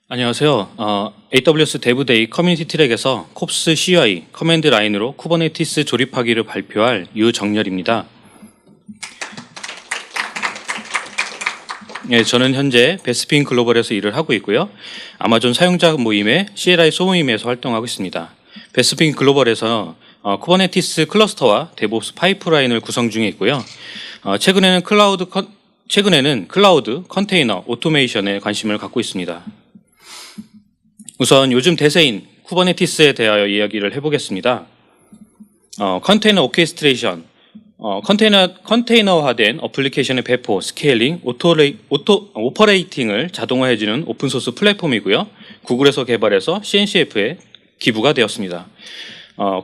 안녕하세요. AWS 데브데이 커뮤니티 트랙에서 콥스 CUI 커맨드 라인으로 쿠버네티스 조립하기를 발표할 유정렬입니다. 예, 저는 현재 베스핀 글로벌에서 일을 하고 있고요. 아마존 사용자 모임의 CLI 소모임에서 활동하고 있습니다. 베스핀 글로벌에서 쿠버네티스 클러스터와 데브옵스 파이프라인을 구성 중에 있고요. 최근에는 클라우드 컨테이너 오토메이션에 관심을 갖고 있습니다. 우선 요즘 대세인 쿠버네티스에 대하여 이야기를 해보겠습니다. 컨테이너 오케스트레이션, 컨테이너화된 어플리케이션의 배포, 스케일링, 오퍼레이팅을 자동화해주는 오픈소스 플랫폼이고요. 구글에서 개발해서 CNCF에 기부가 되었습니다.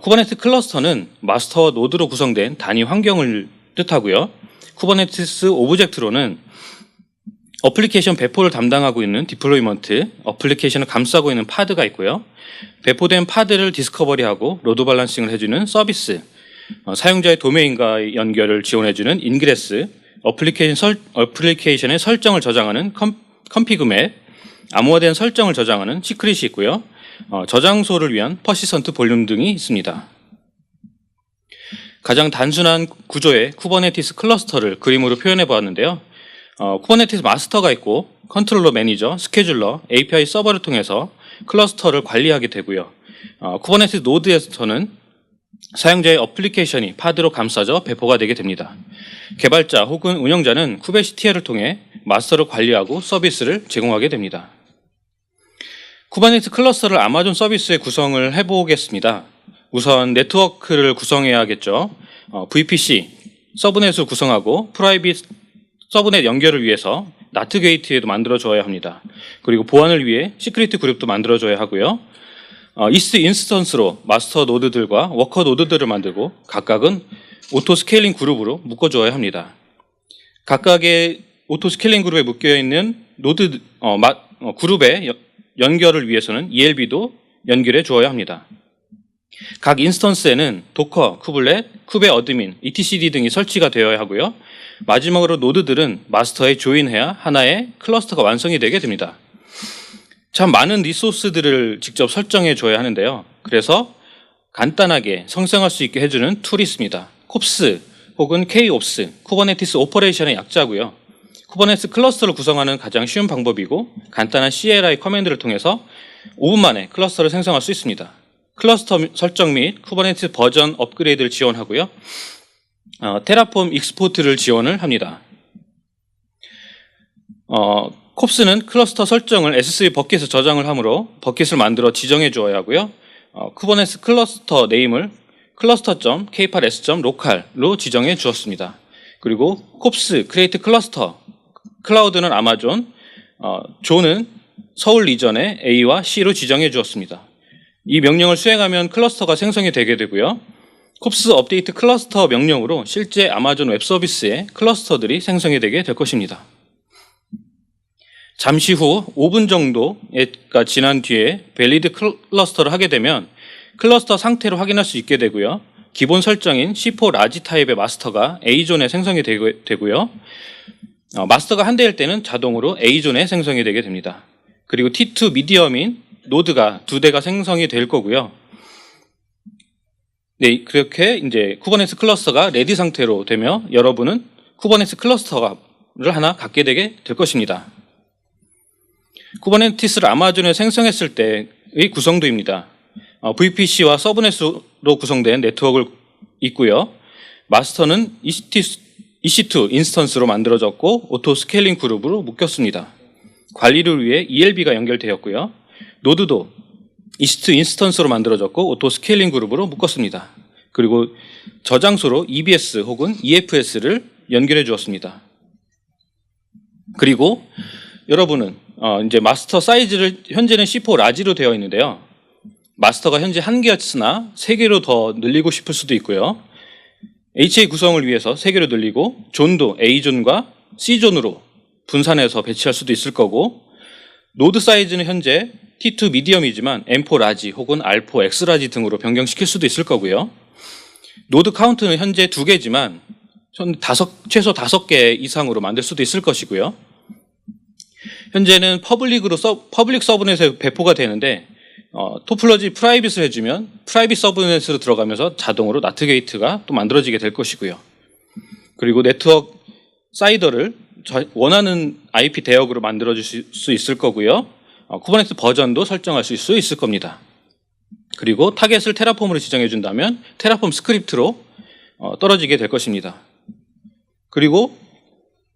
쿠버네티스 클러스터는 마스터와 노드로 구성된 단위 환경을 뜻하고요. 쿠버네티스 오브젝트로는 어플리케이션 배포를 담당하고 있는 디플로이먼트, 어플리케이션을 감싸고 있는 파드가 있고요. 배포된 파드를 디스커버리하고 로드 밸런싱을 해주는 서비스, 사용자의 도메인과 연결을 지원해주는 인그레스, 어플리케이션의 설정을 저장하는 컨피그 맵, 암호화된 설정을 저장하는 시크릿이 있고요. 저장소를 위한 퍼시선트 볼륨 등이 있습니다. 가장 단순한 구조의 쿠버네티스 클러스터를 그림으로 표현해 보았는데요. 쿠버네티스 마스터가 있고 컨트롤러 매니저, 스케줄러, API 서버를 통해서 클러스터를 관리하게 되고요. 쿠버네티스 노드에서는 사용자의 어플리케이션이 파드로 감싸져 배포가 되게 됩니다. 개발자 혹은 운영자는 쿠베시티아를 통해 마스터를 관리하고 서비스를 제공하게 됩니다. 쿠버네티스 클러스터를 아마존 서비스에 구성을 해보겠습니다. 우선 네트워크를 구성해야겠죠. VPC, 서브넷을 구성하고 프라이빗 서브넷 연결을 위해서 나트 게이트에도 만들어줘야 합니다. 그리고 보안을 위해 시크릿 그룹도 만들어줘야 하고요. 이스트 인스턴스로 마스터 노드들과 워커 노드들을 만들고 각각은 오토 스케일링 그룹으로 묶어줘야 합니다. 각각의 오토 스케일링 그룹에 묶여있는 노드 그룹의 연결을 위해서는 ELB도 연결해 주어야 합니다. 각 인스턴스에는 도커, 쿠블렛, 쿠베 어드민, etcd 등이 설치가 되어야 하고요. 마지막으로 노드들은 마스터에 조인해야 하나의 클러스터가 완성이 되게 됩니다. 참 많은 리소스들을 직접 설정해 줘야 하는데요. 그래서 간단하게 생성할 수 있게 해주는 툴이 있습니다. 콥스 혹은 KOPS, 쿠버네티스 오퍼레이션의 약자고요. 쿠버네티스 클러스터를 구성하는 가장 쉬운 방법이고 간단한 CLI 커맨드를 통해서 5분 만에 클러스터를 생성할 수 있습니다. 클러스터 설정 및 쿠버네티스 버전 업그레이드를 지원하고요. 테라폼 익스포트를 지원을 합니다. 콥스는 클러스터 설정을 S3 버킷에 저장을 하므로 버킷을 만들어 지정해 주어야 하고요. 쿠버네티스 클러스터 네임을 cluster.k8s.local로 지정해 주었습니다. 그리고 콥스 크리에이트 클러스터, 클라우드는 아마존, 조는 서울 리전의 A와 C로 지정해 주었습니다. 이 명령을 수행하면 클러스터가 생성이 되게 되고요. 콥스 업데이트 클러스터 명령으로 실제 아마존 웹 서비스의 클러스터들이 생성이 되게 될 것입니다. 잠시 후 5분 정도가 지난 뒤에 밸리드 클러스터를 하게 되면 클러스터 상태를 확인할 수 있게 되고요. 기본 설정인 C4 라지 타입의 마스터가 A존에 생성이 되고요. 마스터가 한 대일 때는 자동으로 A존에 생성이 되게 됩니다. 그리고 T2 미디엄인 노드가 2대가 생성이 될 거고요. 네, 그렇게 이제 쿠버네티스 클러스터가 레디 상태로 되며 여러분은 쿠버네티스 클러스터를 하나 갖게 되게 될 것입니다. 쿠버네티스를 아마존에 생성했을 때의 구성도입니다. VPC와 서브넷으로 구성된 네트워크를 있고요. 마스터는 EC2 인스턴스로 만들어졌고 오토 스케일링 그룹으로 묶였습니다. 관리를 위해 ELB가 연결되었고요. 노드도 EC2 인스턴스로 만들어졌고 오토 스케일링 그룹으로 묶었습니다. 그리고 저장소로 EBS 혹은 EFS를 연결해 주었습니다. 그리고 여러분은 이제 마스터 사이즈를 현재는 C4 라지로 되어 있는데요. 마스터가 현재 1개였으나 3개로 더 늘리고 싶을 수도 있고요. HA 구성을 위해서 3개로 늘리고 존도 A존과 C존으로 분산해서 배치할 수도 있을 거고 노드 사이즈는 현재 T2 미디엄이지만 M4 라지 혹은 R4 X 라지 등으로 변경시킬 수도 있을 거고요. 노드 카운트는 현재 2개지만 최소 5개 이상으로 만들 수도 있을 것이고요. 현재는 퍼블릭 서브넷에 배포가 되는데 토플러지 프라이빗을 해주면 프라이빗 서브넷으로 들어가면서 자동으로 나트 게이트가 또 만들어지게 될 것이고요. 그리고 네트워크 사이더를 원하는 IP 대역으로 만들어 주실 수 있을 거고요. 쿠버네티스 버전도 설정할 수 있을 겁니다. 그리고 타겟을 테라폼으로 지정해 준다면 테라폼 스크립트로 떨어지게 될 것입니다. 그리고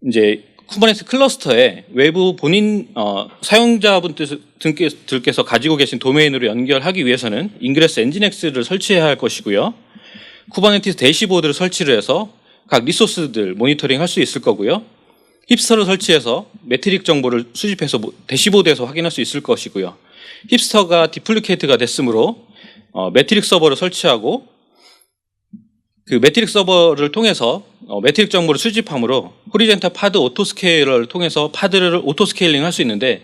이제 쿠버네티스 클러스터에 외부 본인 사용자분들께서 가지고 계신 도메인으로 연결하기 위해서는 인그레스 엔진엑스를 설치해야 할 것이고요. 쿠버네티스 대시보드를 설치를 해서 각 리소스들 모니터링 할 수 있을 거고요. 힙스터를 설치해서 매트릭 정보를 수집해서 대시보드에서 확인할 수 있을 것이고요. 힙스터가 디플리케이트가 됐으므로 매트릭 서버를 설치하고 그 매트릭 서버를 통해서 매트릭 정보를 수집함으로 호리젠탈 파드 오토스케일러를 통해서 파드를 오토스케일링 할 수 있는데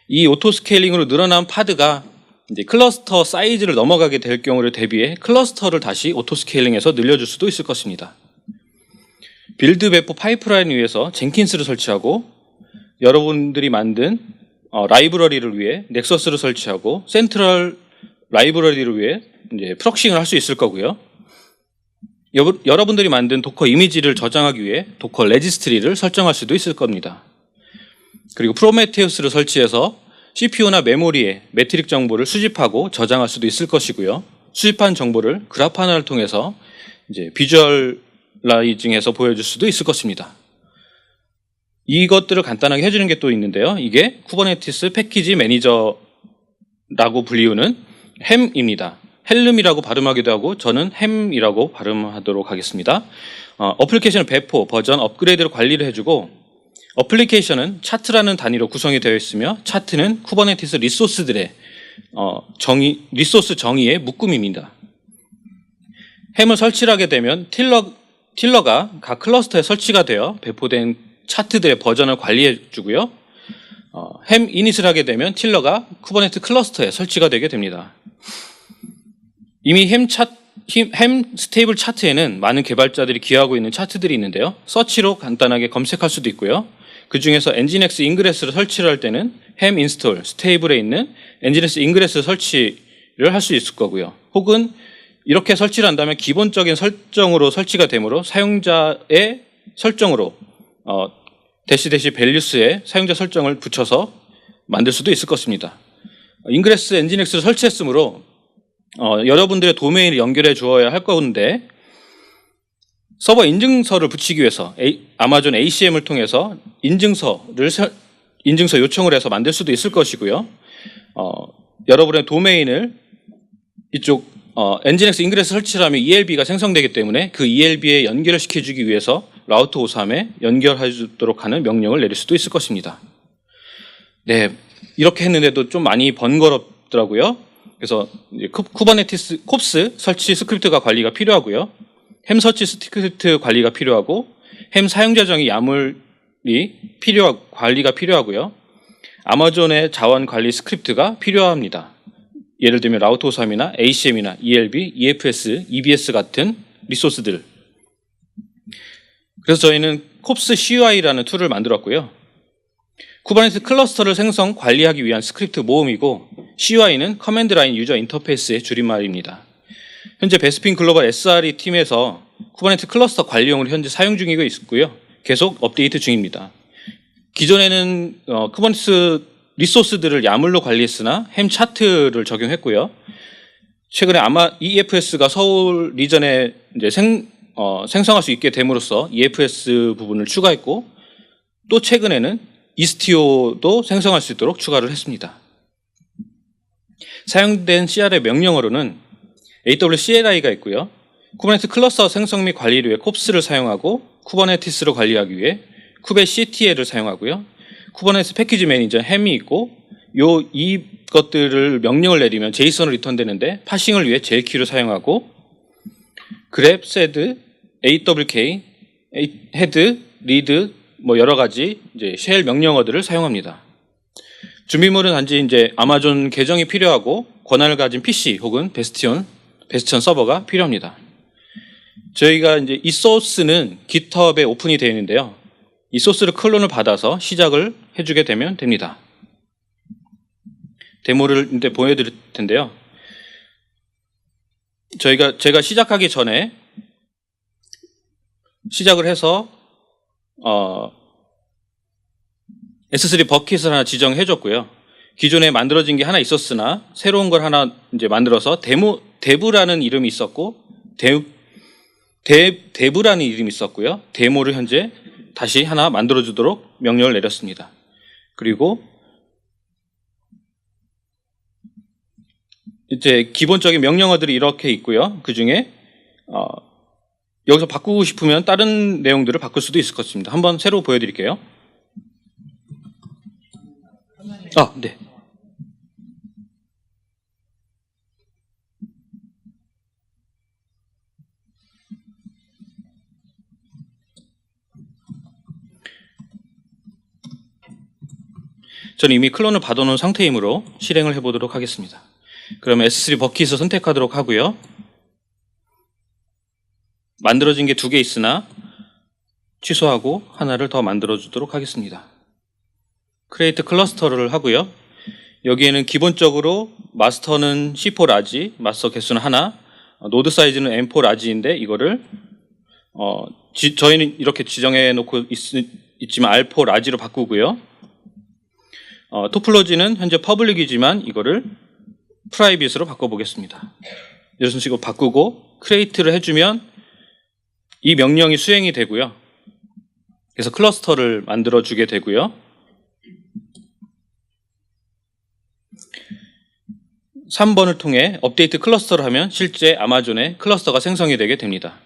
이 오토스케일링으로 늘어난 파드가 이제 클러스터 사이즈를 넘어가게 될 경우를 대비해 클러스터를 다시 오토스케일링해서 늘려줄 수도 있을 것입니다. 빌드 배포 파이프라인 위에서 젠킨스를 설치하고 여러분들이 만든 라이브러리를 위해 넥서스를 설치하고 센트럴 라이브러리를 위해 이제 프록싱을 할 수 있을 거고요. 여러분들이 만든 도커 이미지를 저장하기 위해 도커 레지스트리를 설정할 수도 있을 겁니다. 그리고 프로메테우스를 설치해서 CPU나 메모리에 매트릭 정보를 수집하고 저장할 수도 있을 것이고요. 수집한 정보를 그래파나를 통해서 이제 비주얼라이징해서 보여줄 수도 있을 것입니다. 이것들을 간단하게 해주는 게 또 있는데요. 이게 쿠버네티스 패키지 매니저라고 불리우는 햄입니다. 헬름이라고 발음하기도 하고 저는 햄이라고 발음하도록 하겠습니다. 어플리케이션 배포, 버전, 업그레이드를 관리를 해주고 어플리케이션은 차트라는 단위로 구성이 되어 있으며 차트는 쿠버네티스 리소스들의 리소스 정의의 묶음입니다. 햄을 설치를 하게 되면 틸러가 각 클러스터에 설치가 되어 배포된 차트들의 버전을 관리해 주고요. 햄 이닛을 하게 되면 틸러가 쿠버네티스 클러스터에 설치가 되게 됩니다. 이미 햄 스테이블 차트에는 많은 개발자들이 기여하고 있는 차트들이 있는데요. 서치로 간단하게 검색할 수도 있고요. 그 중에서 엔진엑스 인그레스를 설치를 할 때는 햄 인스톨 스테이블에 있는 엔진엑스 인그레스 설치를 할 수 있을 거고요. 혹은 이렇게 설치를 한다면 기본적인 설정으로 설치가 되므로 사용자의 설정으로 대시 밸류스에 사용자 설정을 붙여서 만들 수도 있을 것입니다. 인그레스 엔진엑스를 설치했으므로 여러분들의 도메인을 연결해 주어야 할 건데 서버 인증서를 붙이기 위해서 아마존 ACM을 통해서 인증서 요청을 해서 만들 수도 있을 것이고요. 여러분의 도메인을 이쪽 엔진엑스 인그레스 설치를 하면 ELB가 생성되기 때문에 그 ELB에 연결을 시켜주기 위해서 라우터 53에 연결해주도록 하는 명령을 내릴 수도 있을 것입니다. 네, 이렇게 했는데도 좀 많이 번거롭더라고요. 그래서 쿠버네티스 콥스 설치 스크립트가 관리가 필요하고요. 햄 설치 스크립트 관리가 필요하고 햄 사용자 정의 야물이 관리가 필요하고요. 아마존의 자원 관리 스크립트가 필요합니다. 예를 들면 라우터 53이나 ACM이나 ELB, EFS, EBS 같은 리소스들. 그래서 저희는 콥스 CUI라는 툴을 만들었고요. 쿠버네티스 클러스터를 생성 관리하기 위한 스크립트 모음이고 CUI는 커맨드 라인 유저 인터페이스의 줄임말입니다. 현재 베스핀 글로벌 SRE 팀에서 쿠버네티스 클러스터 관리용으로 현재 사용 중이고 있고요. 계속 업데이트 중입니다. 기존에는 쿠버네티스 리소스들을 야물로 관리했으나 햄 차트를 적용했고요. 최근에 아마 EFS가 서울 리전에 이제 생성할 수 있게 됨으로써 EFS 부분을 추가했고 또 최근에는 이스티오도 생성할 수 있도록 추가를 했습니다. 사용된 CR의 명령어로는 AWCLI가 있고요. 쿠버네티스 클러스터 생성 및 관리를 위해 콥스를 사용하고 쿠버네티스로 관리하기 위해 쿠베 CTL을 사용하고요. 쿠버네티스 패키지 매니저 햄이 있고 이것들을 명령을 내리면 제이슨으로 리턴되는데 파싱을 위해 JQ를 사용하고 grep, sed, awk, head, read 여러 가지 이제 쉘 명령어들을 사용합니다. 준비물은 단지 이제 아마존 계정이 필요하고 권한을 가진 PC 혹은 베스티온 서버가 필요합니다. 저희가 이제 이 소스는 GitHub에 오픈이 되어 있는데요. 이 소스를 클론을 받아서 시작을 해주게 되면 됩니다. 데모를 이제 보여드릴 텐데요. 제가 시작하기 전에 시작을 해서 S3 버킷을 하나 지정해 줬고요. 기존에 만들어진 게 하나 있었으나 새로운 걸 하나 이제 만들어서 데브라는 이름이 있었고 데브라는 이름이 있었고요. 데모를 현재 다시 하나 만들어 주도록 명령을 내렸습니다. 그리고 이제 기본적인 명령어들이 이렇게 있고요. 그 중에 여기서 바꾸고 싶으면 다른 내용들을 바꿀 수도 있을 것 같습니다. 한번 새로 보여드릴게요. 네. 저는 이미 클론을 받아놓은 상태이므로 실행을 해보도록 하겠습니다. 그러면 S3 버킷을 선택하도록 하고요. 만들어진 게 2개 있으나 취소하고 하나를 더 만들어주도록 하겠습니다. 크리에이트 클러스터를 하고요. 여기에는 기본적으로 마스터는 C4 라지, 마스터 개수는 하나, 노드 사이즈는 M4 라지인데 이거를 저희는 이렇게 지정해 놓고 있지만 R4 라지로 바꾸고요. 토플로지는 현재 퍼블릭이지만 이거를 프라이빗으로 바꿔보겠습니다. 이런 식으로 바꾸고 크리에이트를 해주면 이 명령이 수행이 되고요. 그래서 클러스터를 만들어주게 되고요. 3번을 통해 업데이트 클러스터를 하면 실제 아마존에 클러스터가 생성이 되게 됩니다.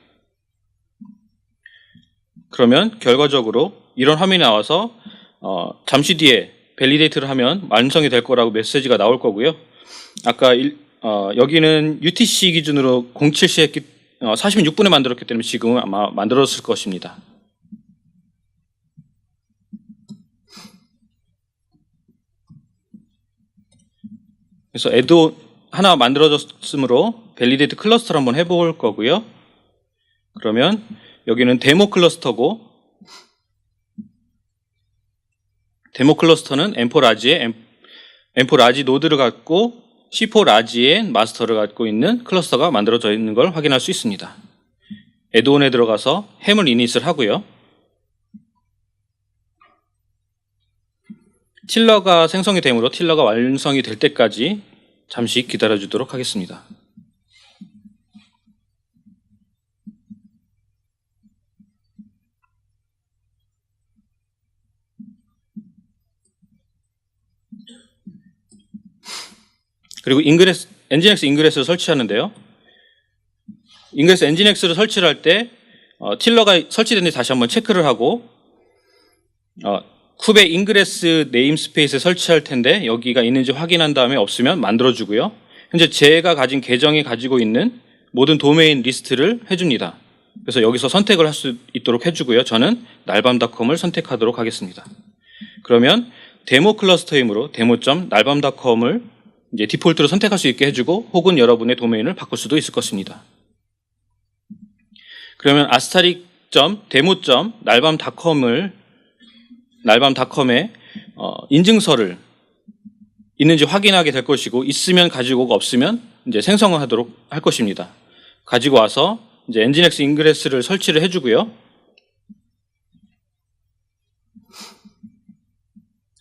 그러면 결과적으로 이런 화면이 나와서 잠시 뒤에 밸리데이트를 하면 완성이 될 거라고 메시지가 나올 거고요. 아까 여기는 UTC 기준으로 07시 했기 46분에 만들었기 때문에 지금은 아마 만들었을 것입니다. 그래서 애도 하나 만들어졌으므로 밸리데이트 클러스터를 한번 해볼 거고요. 그러면 여기는 데모 클러스터고 데모 클러스터는 M4 라지에 M4 라지 노드를 갖고 C4 라지의 마스터를 갖고 있는 클러스터가 만들어져 있는 걸 확인할 수 있습니다. 애드온에 들어가서 햄을 이닛을 하고요. 틸러가 생성이 되므로 틸러가 완성이 될 때까지 잠시 기다려 주도록 하겠습니다. 그리고 엔진엑스 인그레스를 설치하는데요. 인그레스 엔진엑스를 설치를 할 때 틸러가 설치됐는지 다시 한번 체크를 하고 쿠베 인그레스 네임스페이스에 설치할 텐데 여기가 있는지 확인한 다음에 없으면 만들어주고요. 현재 제가 가진 계정이 가지고 있는 모든 도메인 리스트를 해줍니다. 그래서 여기서 선택을 할 수 있도록 해주고요. 저는 날밤닷컴을 선택하도록 하겠습니다. 그러면 데모 클러스터이므로 데모.날밤닷컴을 이제 디폴트로 선택할 수 있게 해주고 혹은 여러분의 도메인을 바꿀 수도 있을 것입니다. 그러면 날밤닷컴에 인증서를 있는지 확인하게 될 것이고 있으면 가지고 오고 없으면 이제 생성을 하도록 할 것입니다. 가지고 와서 이제 엔진엑스 인그레스를 설치를 해주고요.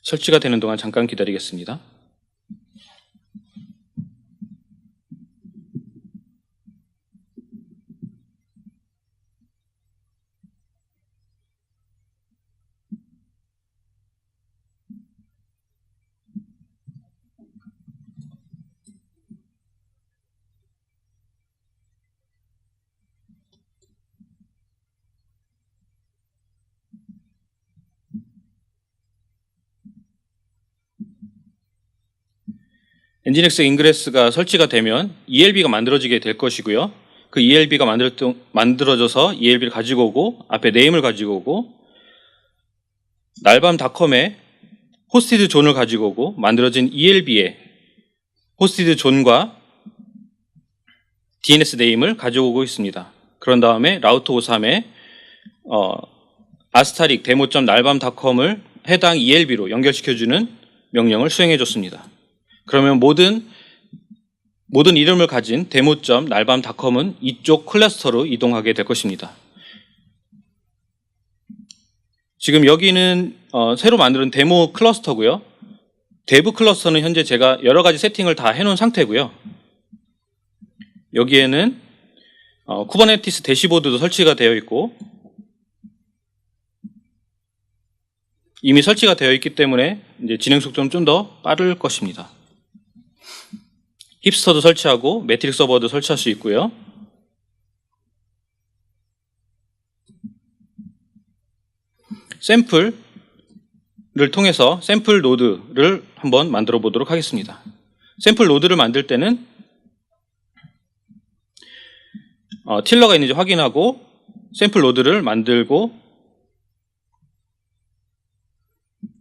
설치가 되는 동안 잠깐 기다리겠습니다. 엔진엑스 인그레스가 설치가 되면 ELB가 만들어지게 될 것이고요. 그 ELB가 만들어져서 ELB를 가지고 오고 앞에 네임을 가지고 오고 날밤닷컴에 호스티드 존을 가지고 오고 만들어진 ELB의 호스티드 존과 DNS 네임을 가지고 오고 있습니다. 그런 다음에 라우터 53에 아스타릭 demo.nalbam.com을 해당 ELB로 연결시켜주는 명령을 수행해 줬습니다. 그러면 모든 이름을 가진 demo.nalbam.com은 이쪽 클러스터로 이동하게 될 것입니다. 지금 여기는 새로 만든 데모 클러스터고요. 데브 클러스터는 현재 제가 여러 가지 세팅을 다 해놓은 상태고요. 여기에는 쿠버네티스 대시보드도 설치가 되어 있고 이미 설치가 되어 있기 때문에 이제 진행 속도는 좀 더 빠를 것입니다. 힙스터도 설치하고 매트릭 서버도 설치할 수 있고요. 샘플을 통해서 샘플 노드를 한번 만들어 보도록 하겠습니다. 샘플 노드를 만들 때는 틸러가 있는지 확인하고 샘플 노드를 만들고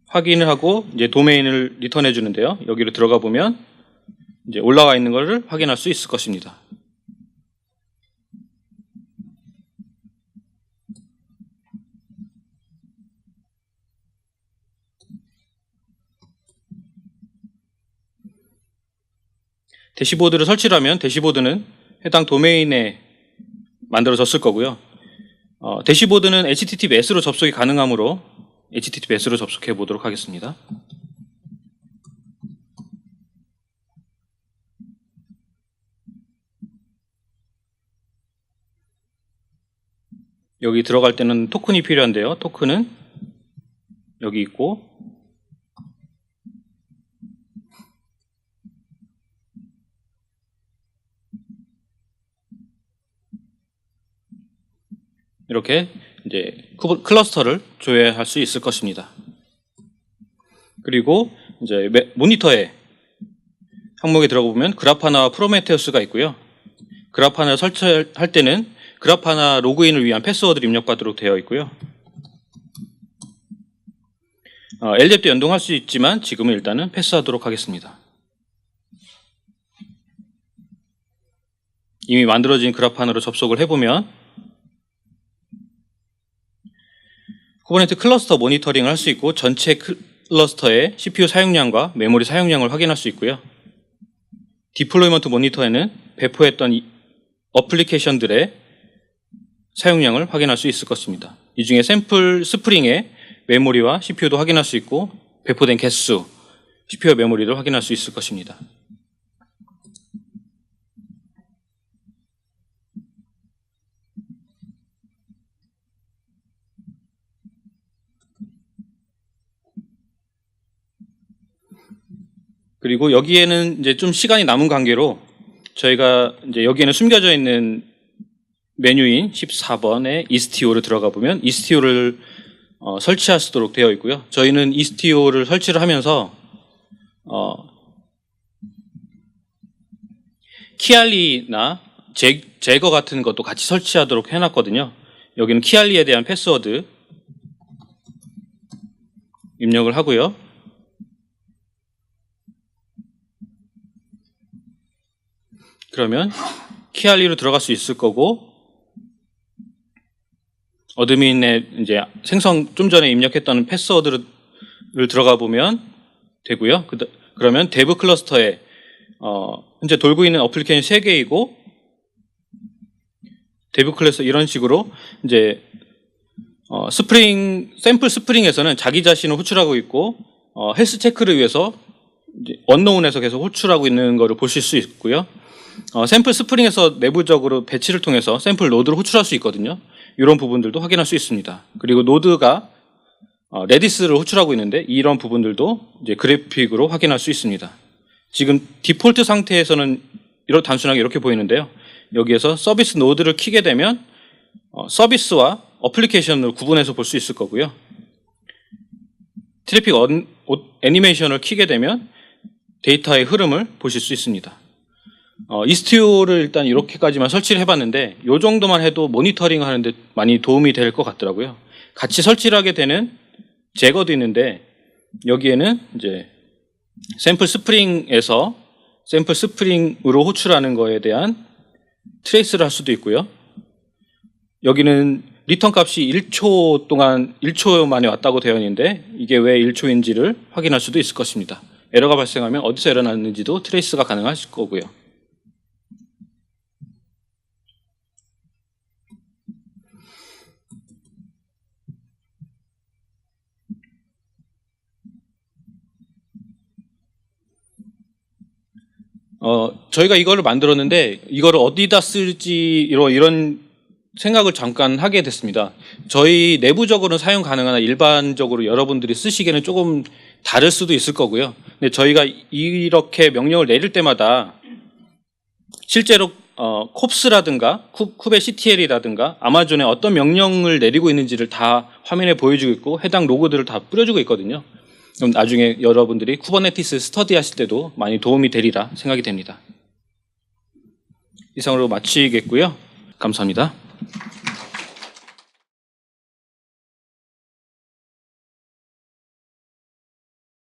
확인을 하고 이제 도메인을 리턴해 주는데요. 여기로 들어가 보면 이제 올라와 있는 것을 확인할 수 있을 것입니다. 대시보드를 설치를 하면 대시보드는 해당 도메인에 만들어졌을 거고요. 대시보드는 HTTPS로 접속이 가능하므로 HTTPS로 접속해 보도록 하겠습니다. 여기 들어갈 때는 토큰이 필요한데요. 토큰은 여기 있고 이렇게 이제 클러스터를 조회할 수 있을 것입니다. 그리고 이제 모니터에 항목에 들어가 보면 그라파나와 프로메테우스가 있고요. 그라파나 설치할 때는 그라파나 로그인을 위한 패스워드를 입력받도록 되어 있고요. LDAP도 연동할 수 있지만 지금은 일단은 패스하도록 하겠습니다. 이미 만들어진 그라파나로 접속을 해보면 쿠버네티스 클러스터 모니터링을 할 수 있고 전체 클러스터의 CPU 사용량과 메모리 사용량을 확인할 수 있고요. 디플로이먼트 모니터에는 배포했던 어플리케이션들의 사용량을 확인할 수 있을 것입니다. 이 중에 샘플 스프링의 메모리와 CPU도 확인할 수 있고 배포된 개수, CPU와 메모리도 확인할 수 있을 것입니다. 그리고 여기에는 이제 좀 시간이 남은 관계로 저희가 이제 여기에는 숨겨져 있는 메뉴인 14번의 이스티오를 들어가 보면 이스티오를 설치할 수 있도록 되어 있고요. 저희는 이스티오를 설치를 하면서 키알리나 제거 같은 것도 같이 설치하도록 해놨거든요. 여기는 키알리에 대한 패스워드 입력을 하고요. 그러면 키알리로 들어갈 수 있을 거고 어드민의 이제 생성 좀 전에 입력했던 패스워드를 들어가 보면 되고요. 그러면 데브 클러스터에 현재 돌고 있는 어플리케이션 3개이고 데브 클래스 이런 식으로 이제 샘플 스프링에서는 자기 자신을 호출하고 있고 헬스 체크를 위해서 이제 언노운에서 계속 호출하고 있는 거를 보실 수 있고요. 샘플 스프링에서 내부적으로 배치를 통해서 샘플 노드를 호출할 수 있거든요. 이런 부분들도 확인할 수 있습니다. 그리고 노드가 레디스를 호출하고 있는데 이런 부분들도 이제 그래픽으로 확인할 수 있습니다. 지금 디폴트 상태에서는 단순하게 이렇게 보이는데요. 여기에서 서비스 노드를 키게 되면 서비스와 어플리케이션을 구분해서 볼 수 있을 거고요. 트래픽 애니메이션을 키게 되면 데이터의 흐름을 보실 수 있습니다. 이스티오를 일단 이렇게까지만 설치를 해봤는데 이 정도만 해도 모니터링 하는데 많이 도움이 될 것 같더라고요. 같이 설치를 하게 되는 제거도 있는데 여기에는 이제 샘플 스프링에서 샘플 스프링으로 호출하는 거에 대한 트레이스를 할 수도 있고요. 여기는 리턴 값이 1초 동안 1초 만에 왔다고 되어 있는데 이게 왜 1초인지를 확인할 수도 있을 것입니다. 에러가 발생하면 어디서 에러 났는지도 트레이스가 가능하실 거고요. 저희가 이거를 만들었는데 이거를 어디다 쓸지 이런 생각을 잠깐 하게 됐습니다. 저희 내부적으로는 사용 가능하나 일반적으로 여러분들이 쓰시기에는 조금 다를 수도 있을 거고요. 근데 저희가 이렇게 명령을 내릴 때마다 실제로 콥스라든가 쿠베 CTL이라든가 아마존에 어떤 명령을 내리고 있는지를 다 화면에 보여주고 있고 해당 로그들을 다 뿌려주고 있거든요. 그럼 나중에 여러분들이 쿠버네티스 스터디 하실 때도 많이 도움이 되리라 생각이 됩니다. 이상으로 마치겠고요. 감사합니다.